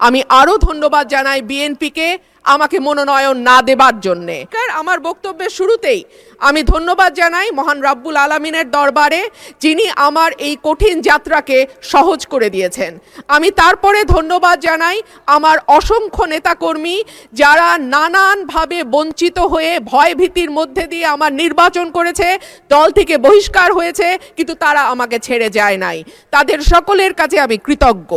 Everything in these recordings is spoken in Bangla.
আমি আরো ধন্যবাদ জানাই বিএনপিকে আমাকে মনোনয়ন না দেবার জন্যে। আমার বক্তব্যের শুরুতেই আমি ধন্যবাদ জানাই মহান রাব্বুল আলামিনের দরবারে, যিনি আমার এই কঠিন যাত্রাকে সহজ করে দিয়েছেন। আমি তারপরে ধন্যবাদ জানাই আমার অসংখ্য নেতাকর্মী, যারা নানানভাবে বঞ্চিত হয়ে ভয় ভীতির মধ্যে দিয়ে আমার নির্বাচন করেছে, দল থেকে বহিষ্কার হয়েছে, কিন্তু তারা আমাকে ছেড়ে যায় নাই। তাদের সকলের কাছে আমি কৃতজ্ঞ।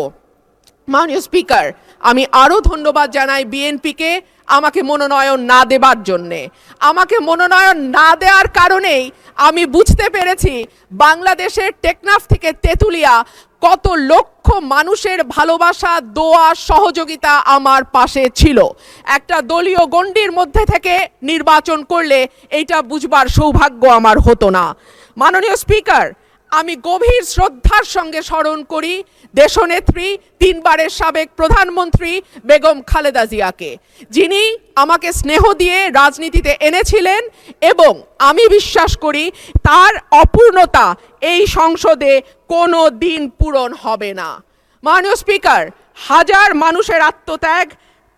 মাননীয় স্পিকার, আমি আরও ধন্যবাদ জানাই বিএনপিকে আমাকে মনোনয়ন না দেবার জন্যে। আমাকে মনোনয়ন না দেওয়ার কারণেই আমি বুঝতে পেরেছি বাংলাদেশের টেকনাফ থেকে তেঁতুলিয়া কত লক্ষ মানুষের ভালোবাসা, দোয়া, সহযোগিতা আমার পাশে ছিল। একটা দলীয় গণ্ডির মধ্যে থেকে নির্বাচন করলে এইটা বুঝবার সৌভাগ্য আমার হতো না। মাননীয় স্পিকার, আমি গভীর শ্রদ্ধার সঙ্গে স্মরণ করি দেশনেত্রী, 3 বারের সাবেক প্রধানমন্ত্রী বেগম খালেদা জিয়াকে, যিনি আমাকে স্নেহ দিয়ে রাজনীতিতে এনেছিলেন, এবং আমি বিশ্বাস করি তার অপূর্ণতা এই সংসদে কোনো দিন পূরণ হবে না। মাননীয় স্পিকার, হাজার মানুষের আত্মত্যাগ,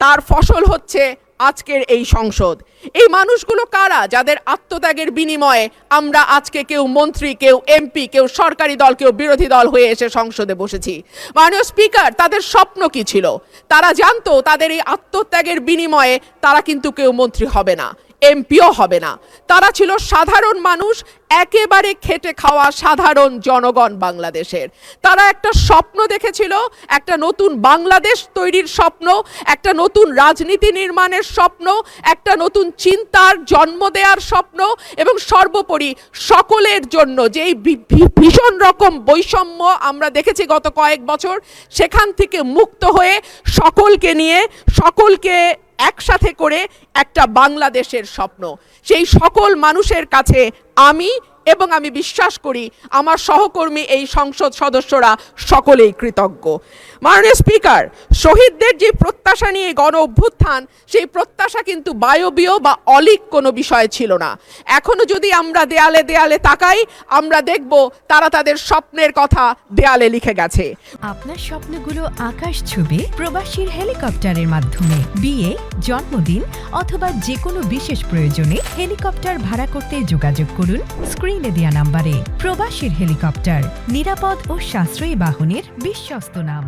তার ফসল হচ্ছে আজকের এই সংসদ। এই মানুষগুলো কারা, যাদের আত্মত্যাগের বিনিময়ে আমরা আজকে কেউ মন্ত্রী, কেউ এমপি, কেউ সরকারি দল, কেউ বিরোধী দল হয়ে এসে সংসদে বসেছি? মাননীয় স্পিকার, তাদের স্বপ্ন কি ছিল? তারা জানতো তাদের এই আত্মত্যাগের বিনিময়ে তারা কিন্তু কেউ মন্ত্রী হবে না, এমপিও হবে না। তারা ছিল সাধারণ মানুষ, একেবারে খেটে খাওয়া সাধারণ জনগণ বাংলাদেশের। তারা একটা স্বপ্ন দেখেছিল, একটা নতুন বাংলাদেশ তৈরির স্বপ্ন, একটা নতুন রাজনীতি নির্মাণের স্বপ্ন, একটা নতুন চিন্তার জন্ম দেওয়ার স্বপ্ন, এবং সর্বোপরি সকলের জন্য যেই ভীষণ রকম বৈষম্য আমরা দেখেছি গত কয়েক বছর, সেখান থেকে মুক্ত হয়ে সকলকে নিয়ে, সকলকে একসাথে করে একটা বাংলাদেশের স্বপ্ন। সেই সকল মানুষের কাছে আমি এবং আমি বিশ্বাস করি আমার সহকর্মী এই সংসদ সদস্যরা সকলেই কৃতজ্ঞ। মাননীয় স্পিকার, শহীদদের যে প্রত্যাশা নিয়ে গণ অভ্যুত্থান, সেই প্রত্যাশা কিন্তু বায়বীয় বা অলীক কোনো বিষয় ছিল না। এখনো যদি আমরা দেয়ালে দেয়ালে তাকাই, আমরা দেখব তারা তাদের স্বপ্নের কথা দেয়ালে লিখে গেছে। আপনার স্বপ্নগুলো আকাশ ছুবে প্রবাসীর হেলিকপ্টারের মাধ্যমে। বিয়ে, জন্মদিন অথবা যে কোনো বিশেষ প্রয়োজনে হেলিকপ্টার ভাড়া করতে যোগাযোগ করুন স্ক্রিনে দেয়া নাম্বারে। প্রবাসীর হেলিকপ্টার, নিরাপদ ও সাশ্রয়ী বাহনের বিশ্বস্ত নাম।